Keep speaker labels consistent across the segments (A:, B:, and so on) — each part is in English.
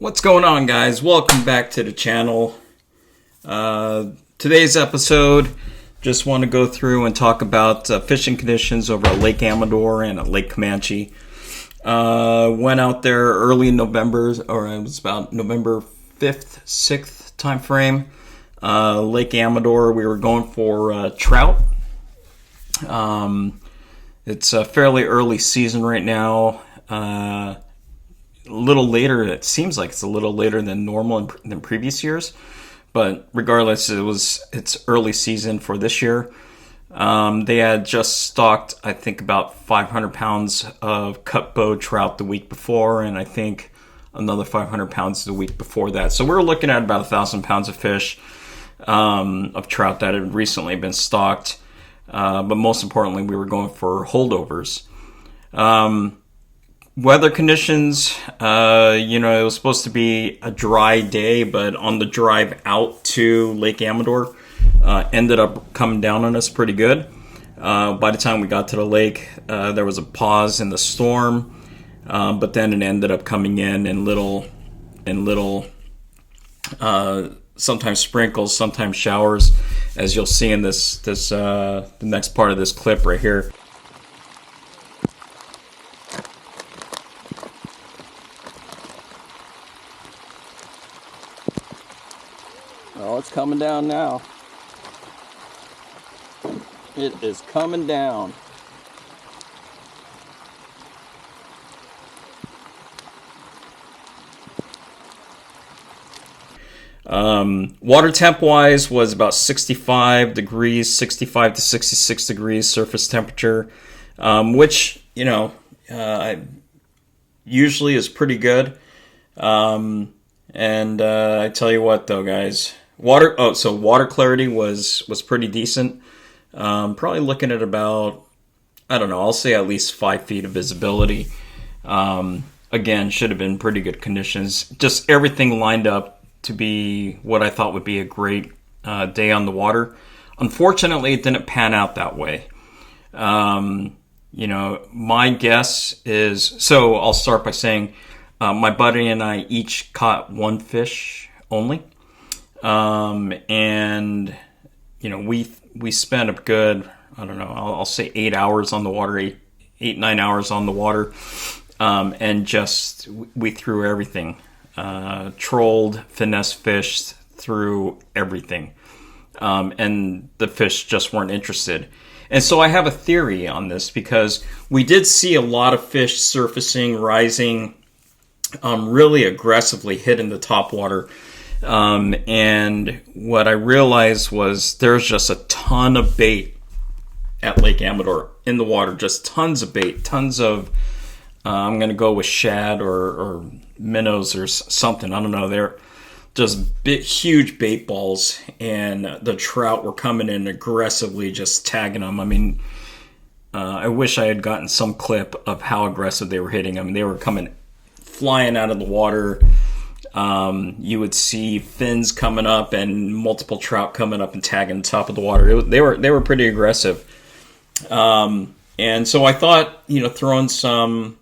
A: What's going on, guys? Welcome back to the channel. Today's episode, just want to go through and talk about fishing conditions over at Lake Amador and at Lake Camanche. Went out there early in November, or it was about November 5th, 6th time frame. Lake Amador, we were going for trout. It's a fairly early season right now. A little later, it seems like it's a little later than normal than previous years, but regardless, it's early season for this year. They had just stocked, I think, about 500 pounds of cut bow trout the week before, and I think another 500 pounds the week before that. So we were looking at about 1,000 pounds of fish, of trout that had recently been stocked. But most importantly, we were going for holdovers. Weather conditions, it was supposed to be a dry day, but on the drive out to Lake Amador, ended up coming down on us pretty good. By the time we got to the lake, there was a pause in the storm, but then it ended up coming in little, sometimes sprinkles, sometimes showers, as you'll see in the next part of this clip right here. Oh, it's coming down now. It is coming down. Water temp wise was about 65 degrees, 65 to 66 degrees surface temperature, which, usually is pretty good. And I tell you what though, guys, water clarity was pretty decent. Probably looking at about, I don't know, I'll say at least 5 feet of visibility. Again, should have been pretty good conditions. Just everything lined up to be what I thought would be a great day on the water. Unfortunately, it didn't pan out that way. My guess is, so I'll start by saying my buddy and I each caught one fish only. And we spent a good, I don't know, I'll say 8 hours on the water, 9 hours on the water. And just, we threw everything. Trolled, finesse fished, through everything. And the fish just weren't interested. And so I have a theory on this, because we did see a lot of fish surfacing, rising, really aggressively hitting the top water. And what I realized was there's just a ton of bait at Lake Amador in the water, just tons of bait, tons of, I'm going to go with shad or minnows or something. I don't know. They're just huge bait balls, and the trout were coming in aggressively, just tagging them. I mean, I wish I had gotten some clip of how aggressive they were hitting. I mean, they were coming flying out of the water. You would see fins coming up and multiple trout coming up and tagging the top of the water. They were pretty aggressive. And so I thought, throwing some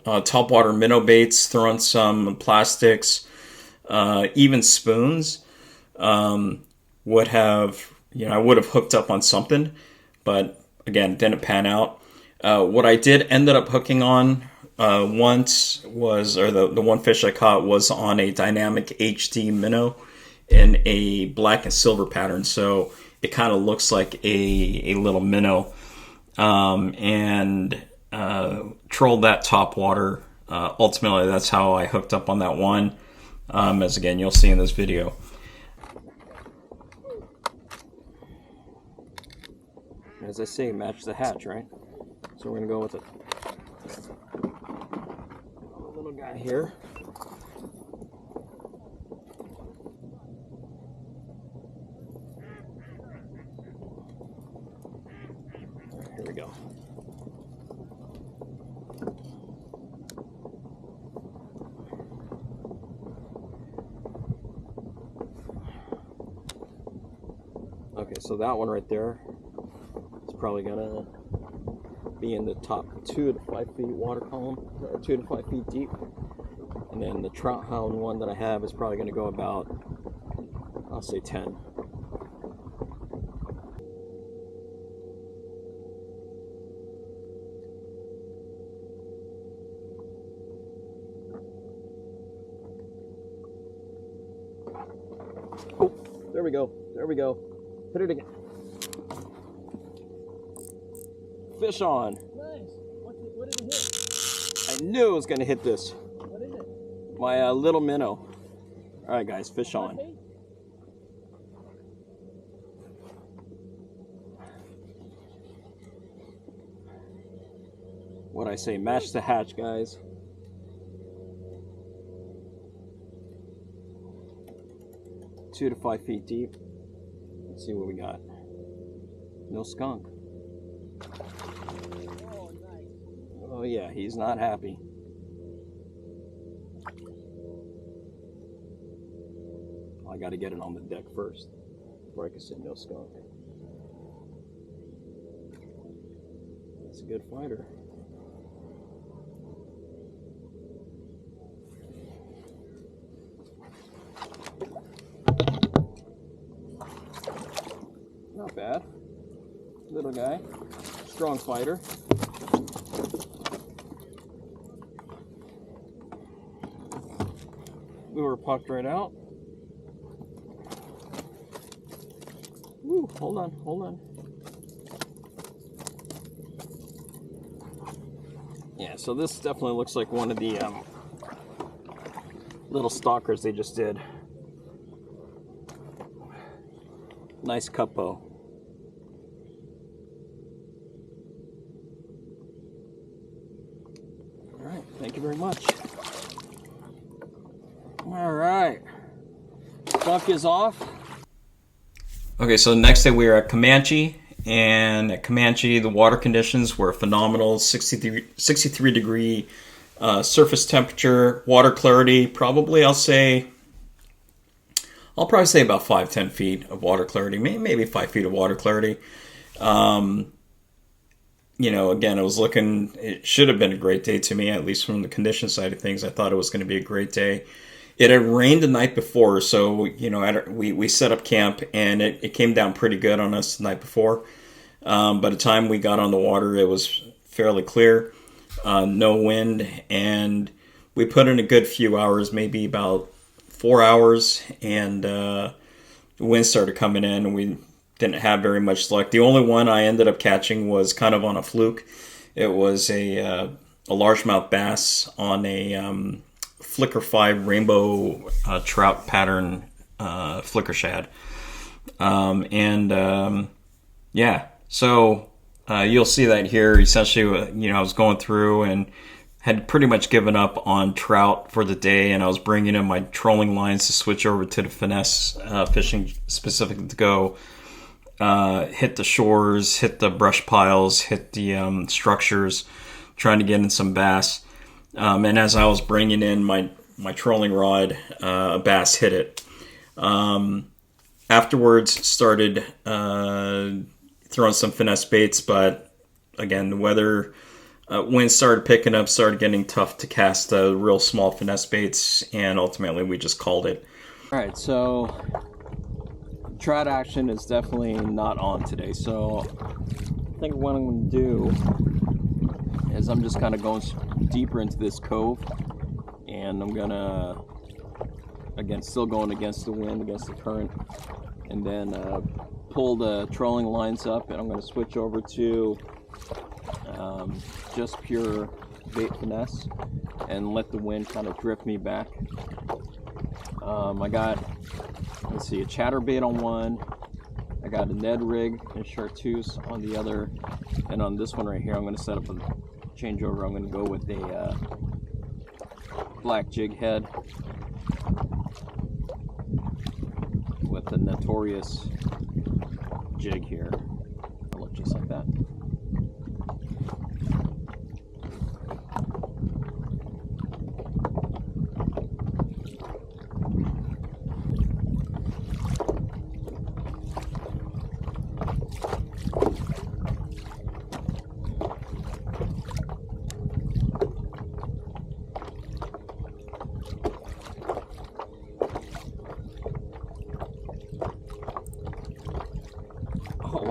A: topwater minnow baits, throwing some plastics, even spoons, would have, I would have hooked up on something, but again, it didn't pan out. What I did ended up hooking on once was, or the one fish I caught was on a dynamic HD minnow in a black and silver pattern, so it kind of looks like a little minnow, and trolled that top water. Ultimately, that's how I hooked up on that one, as again you'll see in this video. As I say, match the hatch, right? So we're gonna go with it. Little guy here. Here we go. Okay, so that one right there is probably gonna be in the top 2 to 5 feet water column, 2 to 5 feet deep. And then the trout hound one that I have is probably going to go about, I'll say 10. Oh, there we go. There we go. Hit it again. Fish on.
B: Nice. What did it hit?
A: I knew it was going to hit this.
B: What is it?
A: My little minnow. All right, guys, fish on. What I say, match the hatch, guys. Two to 5 feet deep. Let's see what we got. No skunk.
B: Oh, nice.
A: Oh yeah, he's not happy. I got to get it on the deck first before I can say no skunk. That's a good fighter. Not bad. Little guy. Strong fighter. Lure pucked right out. Ooh, hold on, hold on. Yeah, so this definitely looks like one of the little stalkers they just did. Nice cuppo. All right, thank you very much. All right, skunk is off. Okay, so the next day we were at Camanche, and at Camanche the water conditions were phenomenal. 63 degree surface temperature, water clarity, probably I'll probably say about 5-10 feet of water clarity, maybe 5 feet of water clarity. You know, again, it should have been a great day to me, at least from the condition side of things. I thought it was going to be a great day. It had rained the night before, so, you know, we set up camp, and it came down pretty good on us the night before. By the time we got on the water, it was fairly clear, no wind, and we put in a good few hours, maybe about 4 hours, and the wind started coming in, and we didn't have very much luck. The only one I ended up catching was kind of on a fluke. It was a largemouth bass on a Flicker 5 rainbow trout pattern flicker shad. Yeah, so you'll see that here. Essentially, you know, I was going through and had pretty much given up on trout for the day, and I was bringing in my trolling lines to switch over to the finesse fishing, specifically to go hit the shores, hit the brush piles, hit the structures, trying to get in some bass. And as I was bringing in my trolling rod, a bass hit it. Afterwards, started throwing some finesse baits, but again, the weather, wind started picking up, started getting tough to cast real small finesse baits, and ultimately we just called it. All right, so trout action is definitely not on today. So I think what I'm going to do is I'm just kind of going deeper into this cove, and I'm going to, again, still going against the wind, against the current, and then pull the trolling lines up, and I'm going to switch over to just pure bait finesse and let the wind kind of drift me back. I got, let's see, a chatterbait on one, I got a Ned rig and chartreuse on the other, and on this one right here I'm going to set up a changeover. I'm going to go with a black jig head with the notorious jig here. It'll look just like that.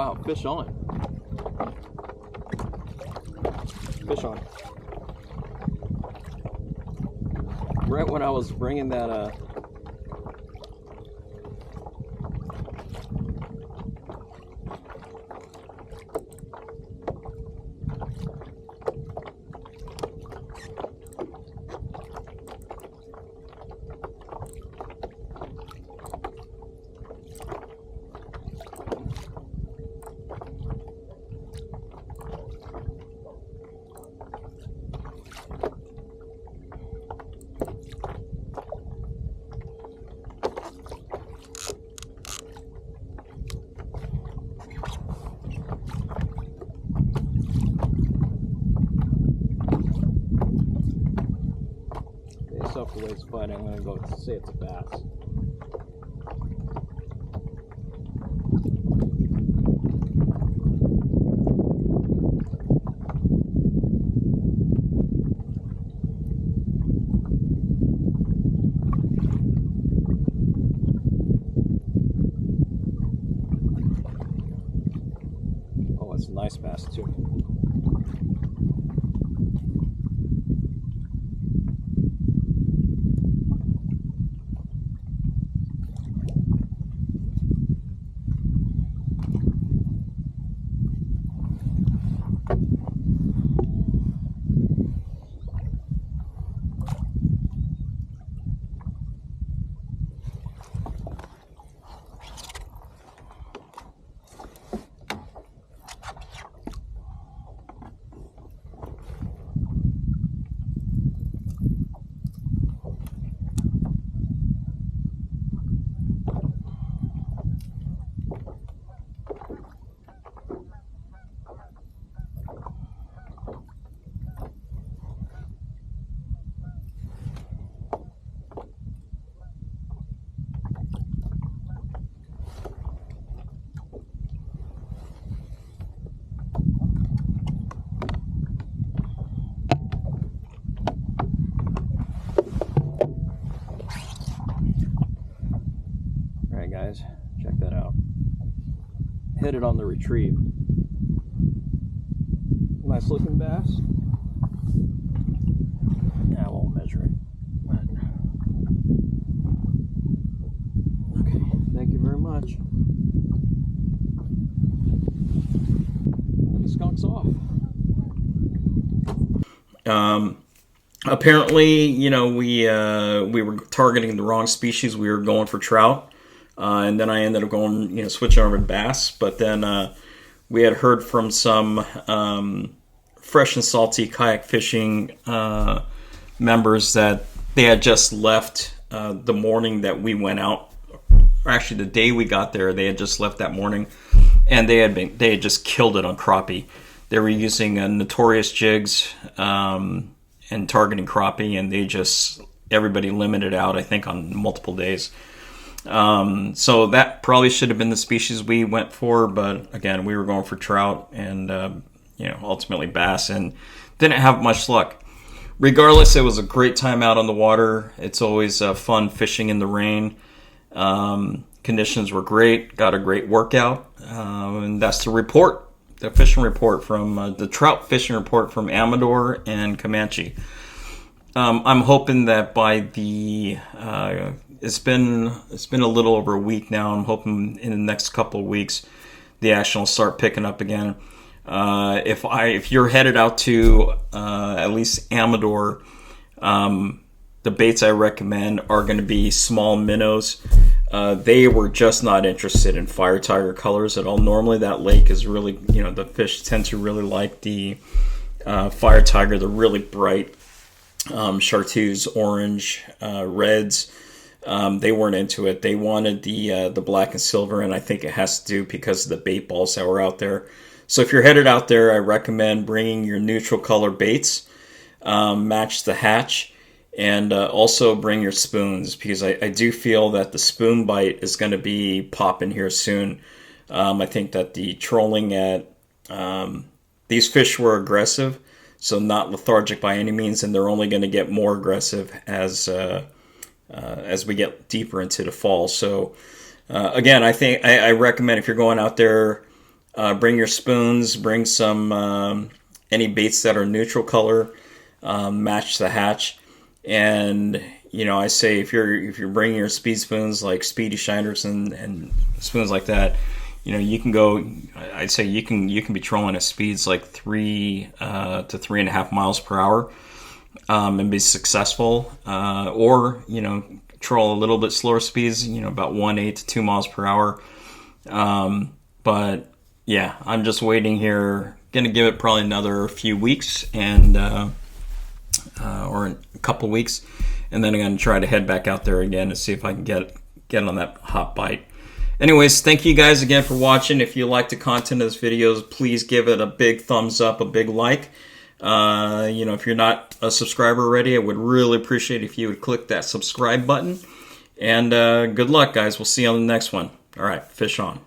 A: Wow, fish on. Fish on. Right when I was bringing that based off the way it's fighting, I'm gonna go say it's a bass. Oh, it's a nice bass too. Alright guys, check that out. Hit it on the retrieve. Nice looking bass. Yeah, I won't measure it. But... okay, thank you very much. The skunk's off. Apparently, you know, we were targeting the wrong species. We were going for trout. And then I ended up going, you know, switching over to bass. But then we had heard from some fresh and salty kayak fishing members that they had just left the morning that we went out. Or actually, the day we got there, they had just left that morning, and they had just killed it on crappie. They were using notorious jigs and targeting crappie, and everybody limited out, I think, on multiple days. So that probably should have been the species we went for, but again, we were going for trout and, you know, ultimately bass, and didn't have much luck. Regardless, it was a great time out on the water. It's always fun fishing in the rain. Conditions were great, got a great workout, and that's the fishing report from the trout fishing report from Amador and Camanche. I'm hoping that by the it's been a little over a week now. I'm hoping in the next couple of weeks the action will start picking up again. If you're headed out to at least Amador, the baits I recommend are going to be small minnows. They were just not interested in fire tiger colors at all. Normally that lake is really, you know, the fish tend to really like the fire tiger. They're really bright, chartreuse, orange, reds. They weren't into it. They wanted the black and silver, and I think it has to do because of the bait balls that were out there. So if you're headed out there, I recommend bringing your neutral color baits, match the hatch, and also bring your spoons, because I do feel that the spoon bite is going to be popping here soon. I think that the trolling at these fish were aggressive, so not lethargic by any means, and they're only going to get more aggressive as we get deeper into the fall. So again, I think I recommend if you're going out there, Bring your spoons. Bring some any baits that are neutral color. Match the hatch. And I say if you're bringing your speed spoons like speedy shiners and spoons like that, you can go. I'd say you can be trolling at speeds like 3 to 3.5 miles per hour, and be successful. Or troll a little bit slower speeds, about 1.8 to 2 miles per hour. But yeah, I'm just waiting here. Gonna give it probably another few weeks and or a couple weeks, and then I'm gonna try to head back out there again and see if I can get on that hot bite. Anyways, thank you guys again for watching. If you like the content of this videos, please give it a big thumbs up, a big like. If you're not a subscriber already, I would really appreciate if you would click that subscribe button. And good luck, guys. We'll see you on the next one. All right, fish on.